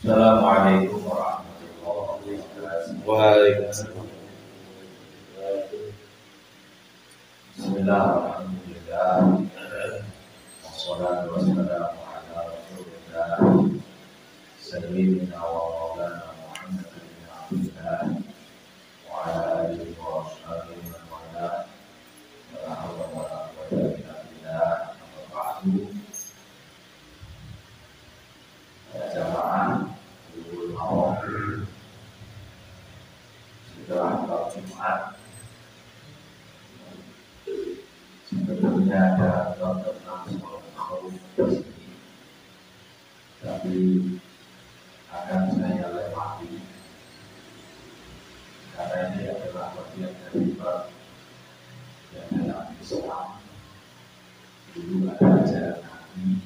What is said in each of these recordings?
Assalamualaikum warahmatullahi wabarakatuh. Waalaikumsalam. Bismillahirrahmanirrahim. Wassalatu wassalamu ala Rasulillah Sayyidina wa maulana Muhammad bin Abdillah wa ala alihi wa ashabihi wa wala wa hawla wa la quwwata illa billah. Amma ba'du. Jamaah Ibu Mawar setelah sholat Jumat sebetulnya ada tentang sholat khauf di sini, tapi akan saya lewati karena ini adalah bagian dari bab yang dalam Islam dulu ada ajaran Nabi,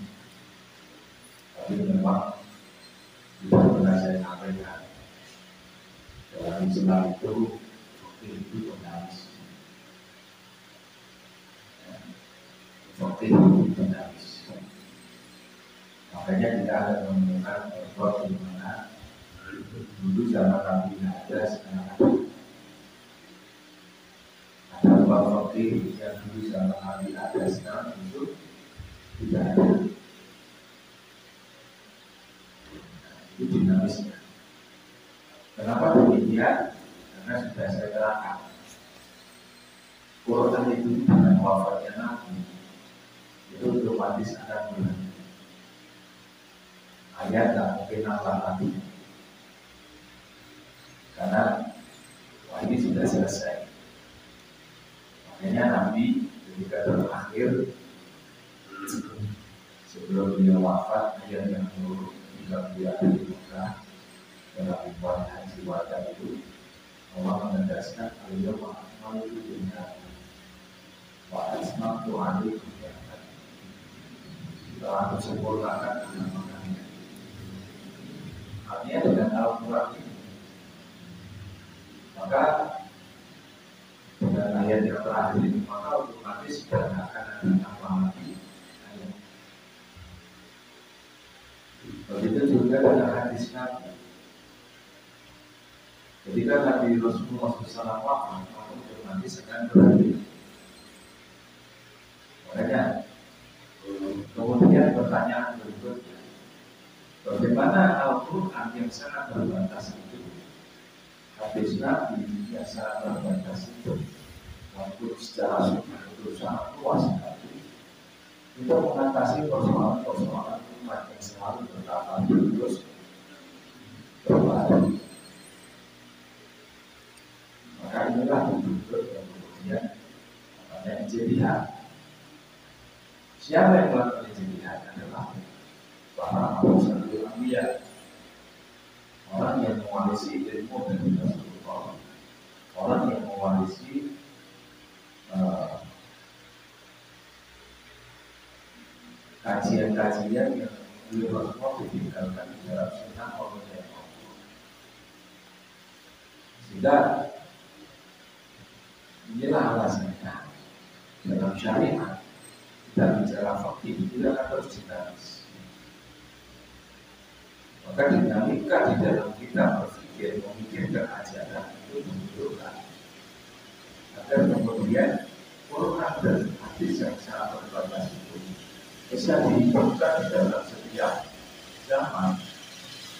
tapi memang tidak pernah saya sampaikan. Dalam Islam itu benar. Seperti itu benar. Makanya kita akan menemukan bahwa di mana dulu zaman Nabi ada, sekarang ada bahwa yang dulu zaman Nabi ada, sekarang itu tidak ada. Itu dinamisnya. Kenapa demikian? Karena sudah saya terangkan, Quran itu dengan wafatnya Nabi itu otomatis akan berhenti. Ayat tak mungkin nambah lagi, karena ini sudah selesai. Makanya Nabi ketika terakhir sebelum beliau wafat, ayat yang turun ketika beliau ada di Mekah dalam ibadah haji wada itu, Allah menegaskan beliau mengamal itu dengan wa asma'tu alaikum ya Allah, telah disempurnakan dengan makanya. Artinya dengan Al-Quran ini, maka dengan ayat yang terakhir ini, maka otomatis sudah akan ada tambah lagi ayat. Begitu juga dengan hadis Nabi. Ketika Nabi Rasulullah SAW wafat, maka otomatis akan berhenti. Makanya kemudian pertanyaan berikutnya, bagaimana Al-Quran yang sangat terbatas itu, hadis Nabi yang sangat terbatas itu, waktu secara sumber itu sangat luas sekali, untuk mengatasi persoalan-persoalan umat yang selalu bertambah terus berbaru. Maka inilah bentuk yang kemudian namanya ijtihad. Siapa yang melakukan ijtihad adalah para rasul anbiya, orang yang mewarisi ilmu dari Rasulullah, orang yang mewarisi kajian-kajian yang Rasulullah ditinggalkan di dalam sunnah Allah. Sehingga inilah alasannya dalam syariat kita bicara fikih tidak harus dinamis. Maka dinamika di dalam kita berpikir memikirkan ajaran itu menunjukkan agar kemudian Quran dan hadis yang sangat terbatas itu bisa dihidupkan di dalam setiap zaman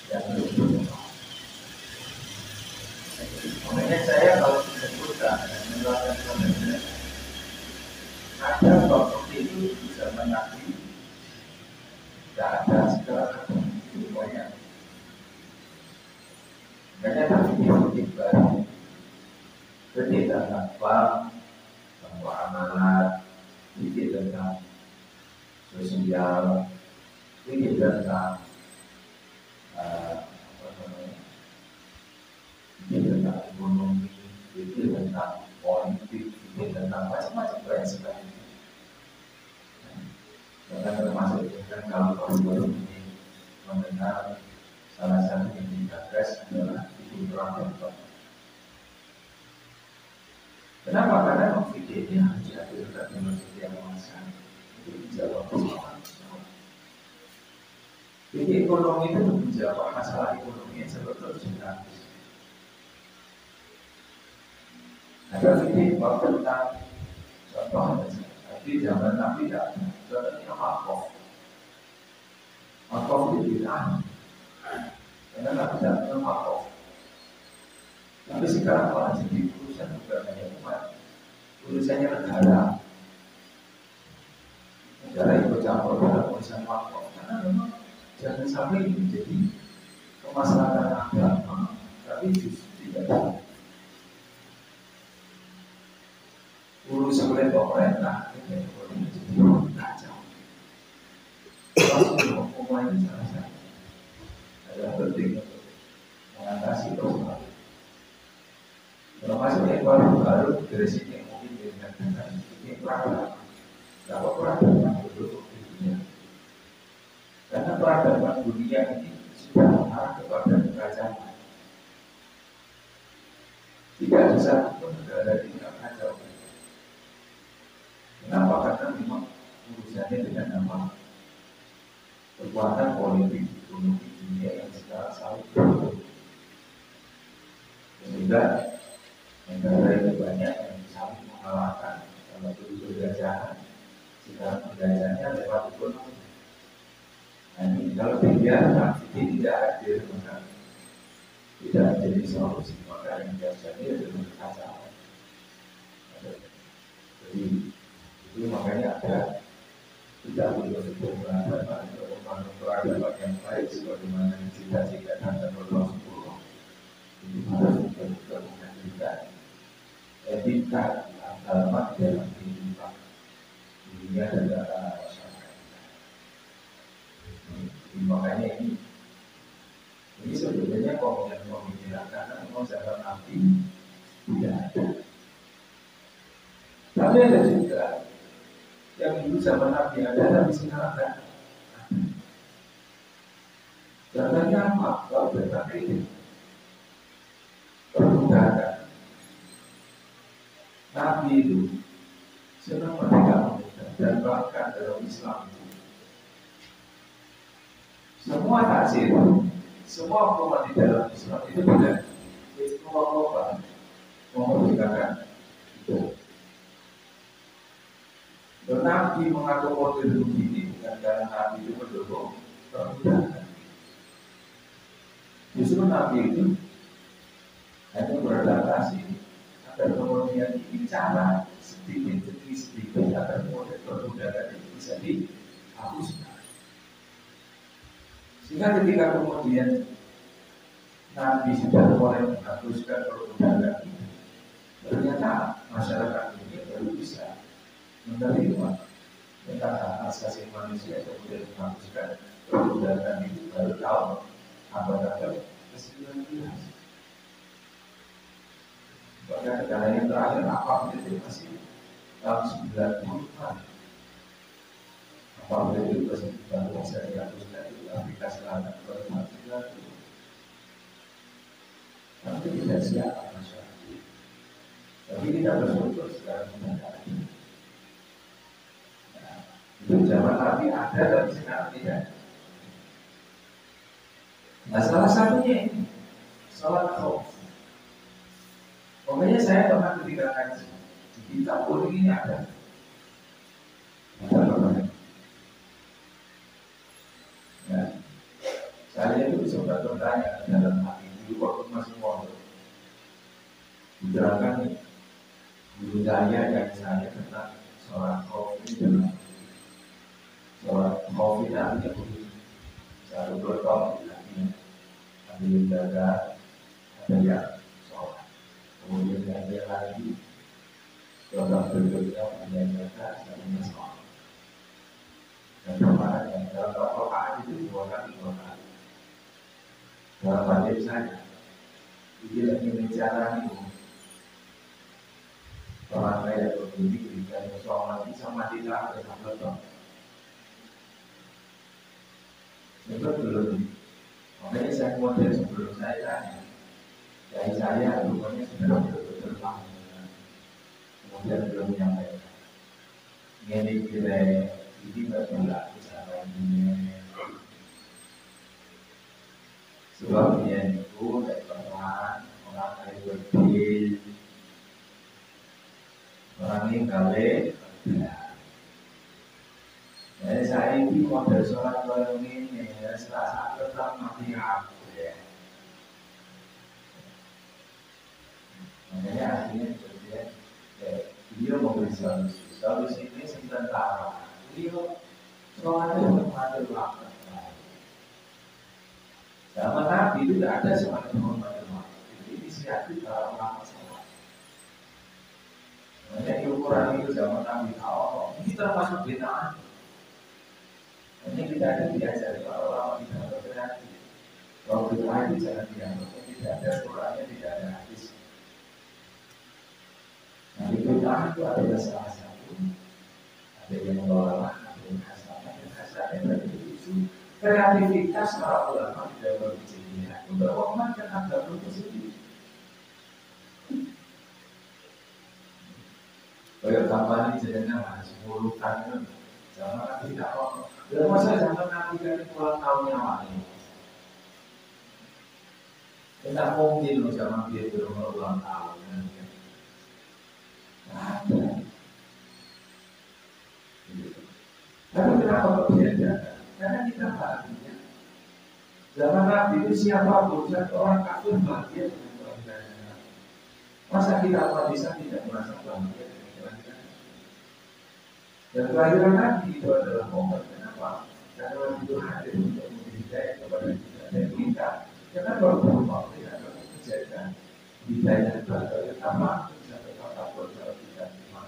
yang berbeda. Makanya saya kalau disebutkan dan menerangkan kontennya, ada waktu itu bisa mengerti, tidak ada segala itu banyak. Makanya kami baru sedikit tentang bank, bahwa amalan, sedikit tentang sosial, sedikit tentang tentang ekonomi, itu tentang politik, itu tentang macam-macam banyak sekali. Bahkan termasuk dengan kalau baru-baru ini mendengar salah satu yang digagas adalah itu perang. Kenapa? Karena fikih ini harus dihadirkan dengan setiap masa. Itu dijawab persoalan. Jadi ekonomi itu menjawab masalah ekonomi yang sebetulnya. Ada ini tentang contoh saja. Tapi zaman Nabi tidak ada. Contohnya makof. Makof itu tidak. Karena Nabi tidak ada makof. Tapi sekarang malah jadi urusan bukan hanya umat, urusannya negara. Negara ikut campur dalam urusan makof. Karena memang jangan sampai ini menjadi kemaslahatan agama, tapi justru tidak ada. Urusan oleh pemerintah ini jadi kacau. Kalau hukuman ini salah satu adalah penting untuk mengatasi persoalan. Termasuk yang baru dari sini mungkin dengan ini peradaban. Kalau peradaban dulu dunia, karena peradaban dunia ini sudah mengarah kepada kerajaan. Tidak ada satupun negara di dalam kacau. Kenapa? Karena memang urusannya dengan nama kekuatan politik ekonomi dunia yang sekarang saling berubah. Sehingga negara itu banyak yang saling mengalahkan kalau dulu penjajahan, sekarang penjajahannya lewat ekonomi. Nah ini kalau dibiarkan ini tidak hadir, maka tidak jadi solusi, maka yang biasanya adalah kekacauan. Jadi itu makanya ada kita perlu berperadaban yang baik sebagaimana cita-cita dan Rasulullah. Ini harus kita menghadirkan etika agama dalam kehidupan dunia dan dalam masyarakat. Makanya ini sebenarnya pemikiran karena memang zaman Nabi tidak ada. Tapi ada juga yang dulu zaman Nabi ada, tapi sekarang ada. Contohnya apa? Kalau berarti itu perbudakan. Nabi itu senang merdeka dan bahkan dalam Islam itu semua hasil, semua hukuman di dalam Islam itu tidak kelompok memerdekakan itu. Dan Nabi mengakomodir begini bukan karena Nabi itu mendukung perbudakan. Justru Nabi itu hanya beradaptasi agar kemudian bicara sedikit demi sedikit agar kemudian perbudakan itu bisa dihapuskan. Sehingga ketika kemudian Nabi sudah mulai menghapuskan perbudakan itu, ternyata masyarakat ini baru bisa menerima tentang hak asasi manusia kemudian menghapuskan perbudakan itu baru tahun abad ke-19. Bahkan negara yang terakhir apa itu masih tahun 90-an. Apa itu masih baru bisa dihapuskan di Afrika Selatan pada tahun 90. Tapi tidak siap masyarakat. Tapi kita bersyukur sekarang sudah ada. Itu zaman Nabi ada tapi sekarang tidak. Nah salah satunya ini salat khauf. Pokoknya saya pernah ketika kaji di kitab pun ini ada. Nah, saya itu sempat bertanya dalam hati dulu waktu masih mondok. Diterangkan nih guru saya tentang sholat khauf ini dalam sholat khauf ini artinya begitu. Satu bertolak ambil jaga ada yang sholat, kemudian ada lagi sholat berikutnya ada jaga dan sholat. Dan kemarin yang dalam rokaat itu 2 kali. Dalam hadis saya, ini lagi bicara itu orang kaya begini dan sholat sama tidak ada betul. Belum. Makanya saya kemudian sebelum saya tanya, dari saya rupanya sudah betul-betul paham. Kemudian belum menyampaikan. Ini kira ini berpula cara ini. Sebab dia itu dari peran orang lain berdil, orang ini kali. Jadi saya ini model sholat kalau ini selasa tetap mati aku ya. Makanya akhirnya kemudian dia memberi solusi ini sementara. Dia sholatnya menghadap waktu. Zaman Nabi itu tidak ada sholat menghadap waktu. Jadi inisiatif para ulama sholat. Makanya ukuran itu zaman Nabi awal ini termasuk bid'ah. Ini kita ada diajari para ulama tidak berkreasi. Kalau bid'ah itu jangan dianggap tidak ada Qurannya, tidak ada hadis. Nah, bid'ah itu ada salah satu, ada yang menolak, ada yang hasanah, dan hasanah itu kreativitas para ulama tidak berbicara untuk memanfaatkan agama itu sendiri. Kayak kampanye jenengan 10 tahun, jangan tidak apa. Dan masa zaman Nabi kan puluhan tahunnya wali. Tidak mungkin loh zaman dia berulang tahun. Ada. Tapi kenapa berbeda? Karena kita bahagia. Zaman Nabi itu siapapun, orang kafir bahagia dengan kelahirannya. Masa kita bisa tidak merasa bahagia dengan kelahiran? Dan kelahiran Nabi itu adalah momen. Kenapa? Karena itu hadir untuk memberi hidayah kepada kita dan kita. Karena kalau berubah tidak akan menjadikan hidayah kepada sama sampai kapanpun kalau kita iman.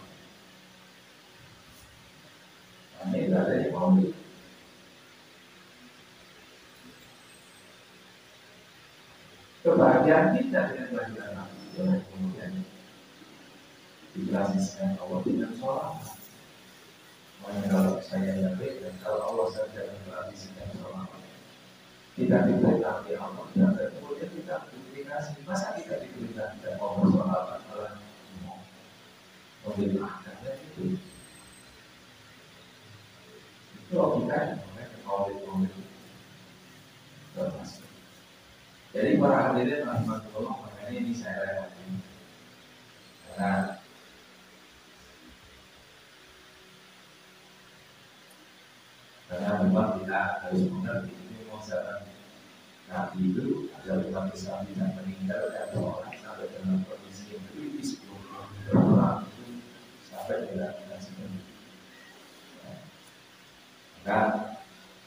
Nah, ini ada yang mau. Kebahagiaan kita dengan kelahiran Nabi kemudian dijelaskan Allah dengan sholat. Makanya kalau saya yakin dan kalau Allah saja yang berhasilkan sholat, kita diberitahu di Allah dan kemudian kita diberikan. Masa kita diberikan dan mau bersolat Allah memberikannya itu logikanya oleh termasuk. Jadi para hadirin rahmatullah, makanya ini saya lewati karena memang kita harus mengerti ini masalah Nabi itu ada umat Islam yang meninggal dan orang sampai dalam kondisi yang kritis berperang itu sampai dilakukan seperti itu. Maka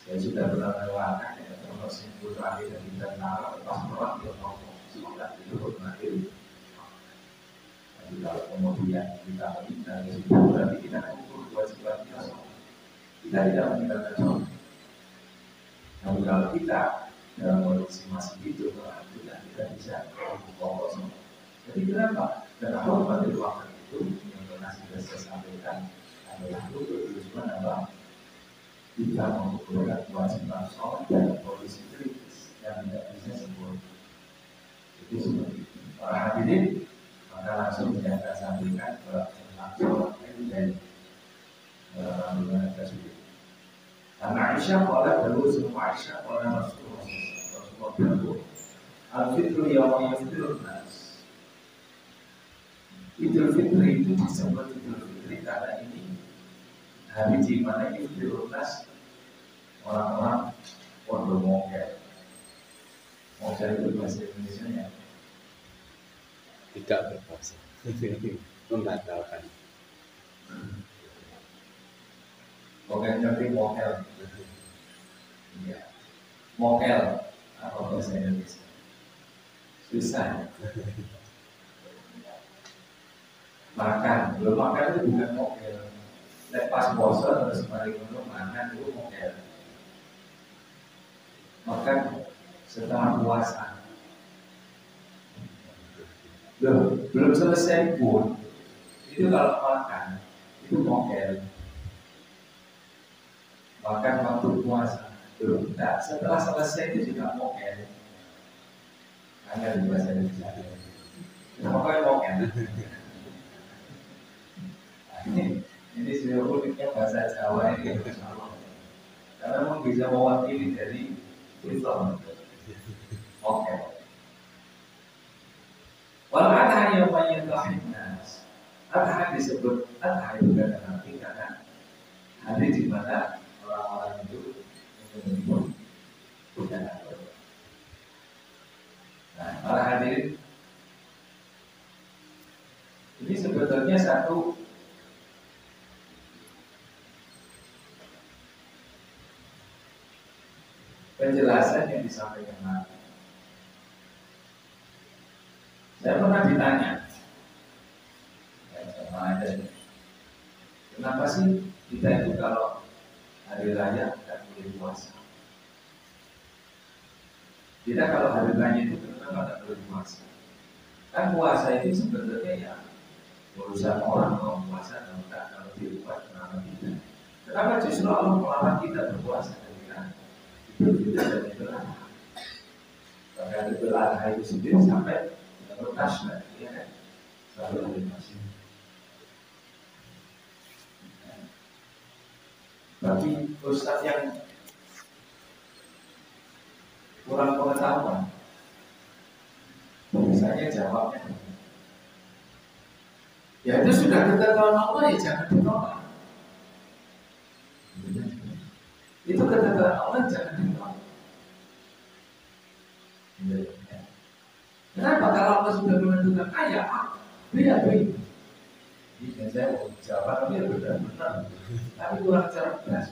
saya sudah pernah melewati termasuk simpul terakhir dan kita tahu pas perang dia ngomong sudah itu terakhir. Jadi kalau kemudian kita meninggal berarti kita mengukur kewajiban kita tidak meninggalkan sholat. Namun kalau kita dalam kondisi masih hidup, kita bisa fokus. Jadi kenapa? Karena hormat dari waktu itu yang pernah sudah saya sampaikan adalah untuk tujuan apa? Kita mengukurkan kewajiban sholat dalam kondisi kritis yang tidak bisa sembuh. Itu seperti itu. Para hadirin, maka langsung saya akan sampaikan tentang sholat itu dari bagaimana tersebut. Karena Aisyah pada dulu semua Aisyah pada Rasulullah dulu. Al-Fitru yang Fitru Nas. Idul Fitri itu disebut Idul Fitri karena ini hari di mana Fitru Nas orang-orang pondok mokel. Mokel itu bahasa Indonesia ya? Tidak berbahasa, membatalkan. Mokel jadi mokel. Ya. Mokel apa bahasa Indonesia? Susah. Makan, belum makan itu bukan mokel. Lepas puasa terus mari untuk makan itu mokel. Makan setelah puasa. Belum selesai pun itu kalau makan itu mokel. Makan waktu puasa belum. Nah, setelah selesai itu juga mokel. Hanya di bahasa Indonesia. Pokoknya mokel. Ini sudah uniknya bahasa Jawa ini. Karena memang bisa mewakili dari Islam. Oke. Wal adha yang menyedahkan nas. Adha disebut adha itu karena hari di mana orang-orang itu menyebut bukan apa. Nah, para hadirin, ini sebetulnya satu penjelasan yang disampaikan Nabi. Saya pernah ditanya, sama ada, kenapa sih kita itu kalau hari raya tidak boleh puasa? Kita kalau hari raya itu kenapa tidak boleh puasa? Kan puasa itu sebenarnya ya urusan orang mau puasa atau enggak, kalau dibuat kenapa tidak? Kenapa justru Allah melarang kita berpuasa ketika itu tidak ada Idul Adha? Bahkan Idul Adha itu sendiri sampai bertasnya, ya kan? Selalu ada masih. Bagi ustaz yang kurang pengetahuan, misalnya jawabnya, ya itu sudah ketetapan Allah, ya jangan ditolak. Itu ketetapan Allah, jangan ditolak. Kenapa? Kalau Allah sudah menentukan ayat, beri. Ini saya mau jawab, tapi benar-benar, tapi kurang cerdas.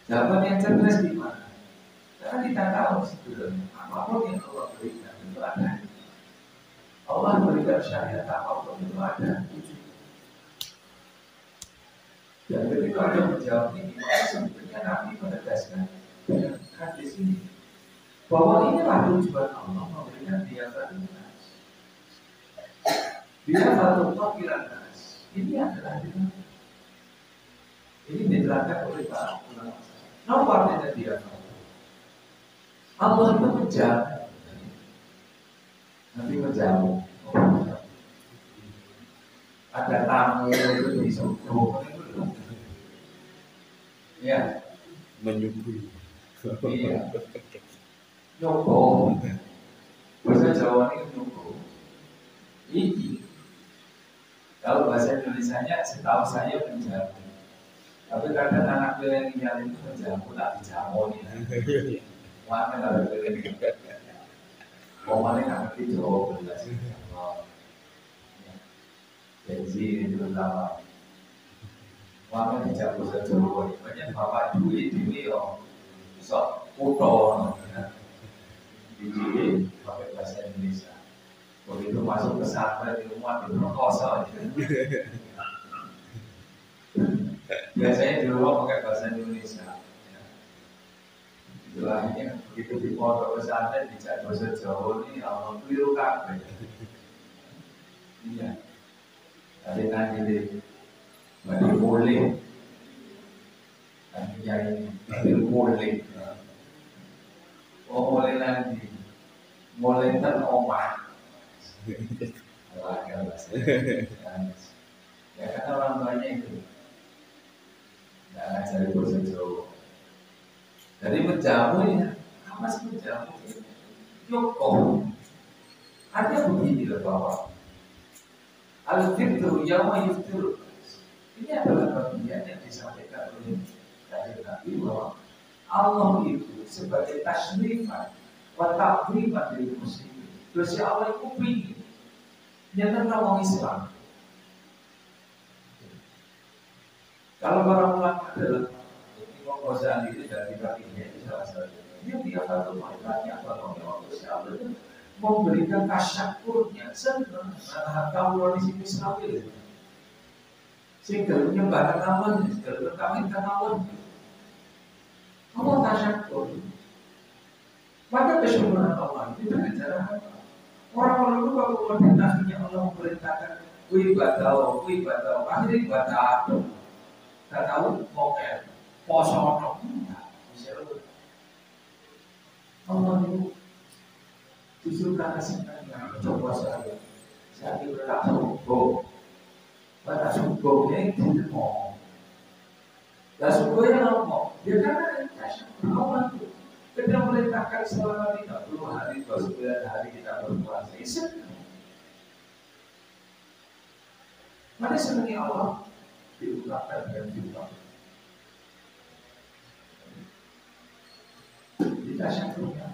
Jawaban yang cerdas di mana? Karena kita tahu sebetulnya apapun yang Allah berikan itu ada. Allah berikan syariat apapun itu ada. Dan ketika ada menjawab ini, maka sebetulnya Nabi menegaskan dengan hadis ini bahwa inilah tujuan Allah memberikan dia nas. Dia fatullah nas. Ini adalah dengan ini diterangkan oleh para ulama. Apa artinya dia? Allah itu menjamu. Nanti menjamu. Ada tamu itu di surga. Ya, menyuguhi. Iya. Nyoko. Bahasa Jawa ini nyoko. Ini. Kalau bahasa Indonesianya setahu saya menjamu. Tapi kadang anak milenial itu menjamu tak dijamu nih. Mana ada milenial? Mana nggak ngerti Jawa belas. Jadi itu lama. Mana dijamu sejawa ini? Banyak bapak duit ini loh. Sok foto. Jadi pakai bahasa Indonesia. Begitu masuk ke pesantren di rumah diperkosa. Biasanya di rumah pakai bahasa Indonesia. Istilahnya begitu di pondok pesantren dijak bahasa Jawa ini Allah keliru kabeh. Iya. Tadi nanti di boleh. Nanti boleh. Oh boleh nanti. Boleh tan omah. Ya karena orang tuanya itu nggak ngajari bahasa Jawa. Jadi menjamu ya, apa sih menjamu? Yoko. Artinya begini loh Bapak. Al-fitru yawma yuftiru. Ini adalah bagian yang disampaikan oleh Nabi bahwa Allah itu sebagai tasyrifan wa ta'zifan lil muslimin. Terus Allah itu ingin nyata orang Islam. Kalau para ulama adalah Imam Ghazali itu dari kakinya itu salah satu. Dia satu maknanya bahwa waktu siapa itu memberikan tasyakurnya senang kaum di sini Israel. Sehingga menyembah kawan, sehingga kawin kawan. Allah tasyakur. Maka kesyukuran Allah itu dengan cara apa? Orang-orang itu kalau koordinasinya Allah memerintahkan ibadah, akhirnya ibadah. Tak tahu pokoknya poso dong, misalnya Allah itu justru karena senangnya coba saya itu tak subuh, tak subuhnya itu mau, tak subuhnya mau, dia kan ada merasakan selama 30 hari, 29 hari kita berpuasa. Senang. Mana senangnya Allah diungkapkan dengan jiwa. Kita syukurnya.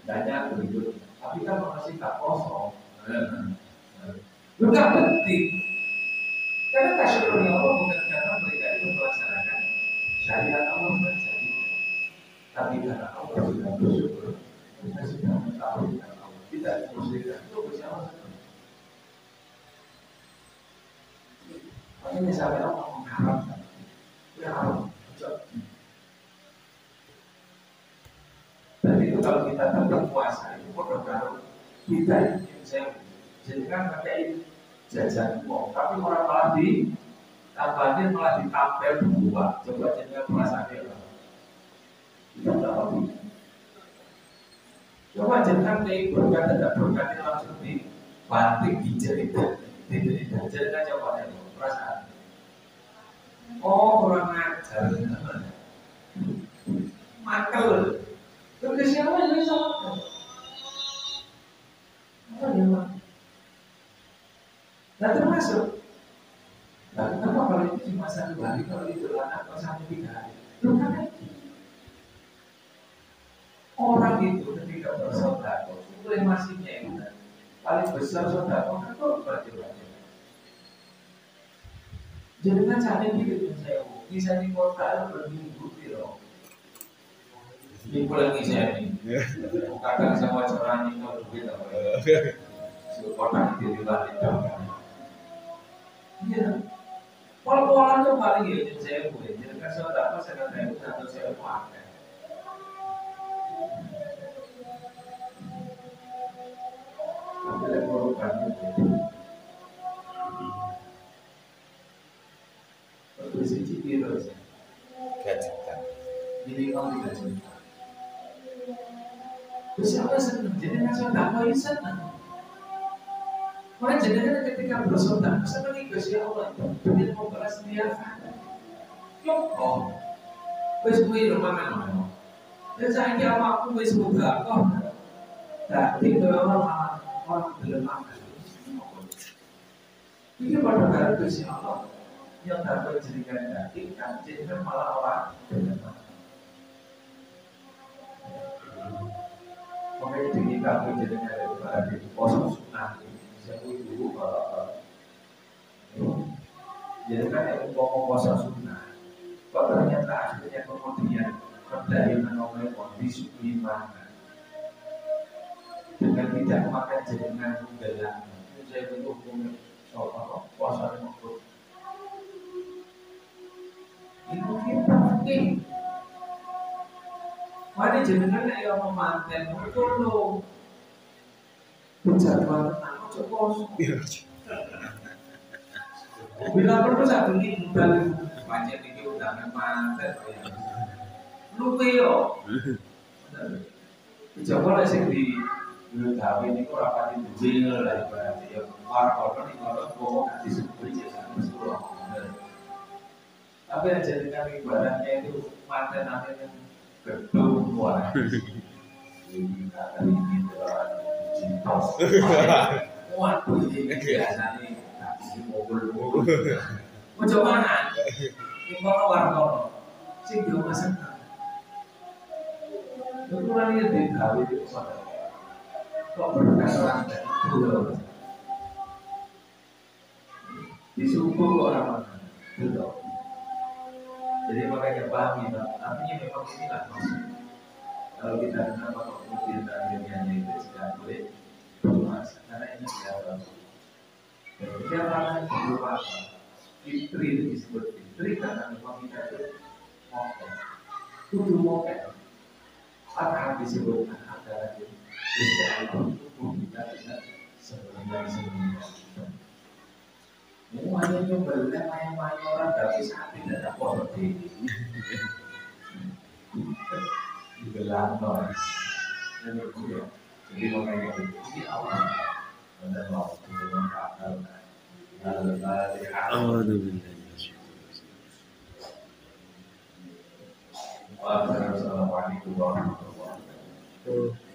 Tanya begitu, tapi kan masih tak kosong. Bukan penting. Karena tasyukurnya Allah bukan karena mereka itu melaksanakan syariat Allah saja. Tapi karena Allah sudah bersyukur, kita sudah mengetahui Allah. Tidak muslimkan itu bersama. Makanya sampai Allah mengharapkan, ya Allah, dan itu kalau kita berpuasa itu bodoh kita ingin saya jadikan pakai jajan uang, tapi orang malah ditambahin malah ditampil dua. Coba jadikan puasa dia, kita tidak tahu. Coba jadikan kayak berkat tidak berkat itu langsung dibanting dijadikan, jadikan coba itu perasaan. Oh kurang ajar, makel. Terus siapa yang sama? Apa dia mah? Nah termasuk, nah kenapa kalau itu cuma 1 hari, kalau itu anak pasangan 3 hari? Itu kan orang itu ketika bersedekah, itu masihnya itu paling besar sedekah kan kalau berjemaah. Jadi kan saya pikir saya, bisa di kota berminggu loh. Minggu lagi saya ini, kadang sama orang ini kalau duit apa ya, kota itu dilatih. Iya, pola-pola itu paling ya saya boleh. Jadi kan saya dapat saya kata itu atau saya pakai. Ada korban itu. Bersih cipir terus. Gajikan. Minimal 3 juta. Terus apa senang? Jadi kan saya tak mau senang. Maka jadinya ketika bersodak, senang itu si Allah itu dia mau balas dia kan. Yoko, wes gue rumah mana? Dan saya kira aku wes buka kok. Tapi kalau orang belum makan, ini pada kali si Allah yang dapat jadikan daging kan jadikan malah orang belum makan. Makanya di kita jadikan daripada kosong sunnah. Saya dulu jadi kan yang ngomong puasa sunnah, kok ternyata akhirnya kemudian berdaya menolak kondisi iman dengan tidak makan jaringan gelang. Saya dulu soal puasa makruh. Itu kita penting. Mari jenengan yang memanten betul loh. Berjadwal tenang, kosong. Bila perlu satu ini balik banyak ini undangan manten. Lupa yo. Coba lah sih di gawe ini kok rapat di dunia lah ibaratnya ya warga ini kalau ngomong nanti sebut aja sama tapi yang jadikan ibaratnya itu manten namanya gedung wah ini kata ini cintos waduh ini biasanya ini mobil mau coba ini kalau warga sih belum masak berulang ya di gawe itu kok berkas orang itu disuruh orang mana itu jadi makanya pahami artinya memang inilah maksud kalau kita kenapa kok kemudian akhirnya itu tidak boleh berpuasa karena ini tidak bagus dan kita akan berpuasa fitri itu disebut fitri karena memang kita itu mokel kudu mokel akan disebut antara itu kita tidak sebenarnya ini hanya nyobain main-main orang tapi saat tidak ada positif di gelang noy dan itu jadi makanya ini awal dan waktu dengan akal Assalamualaikum warahmatullahi wabarakatuh.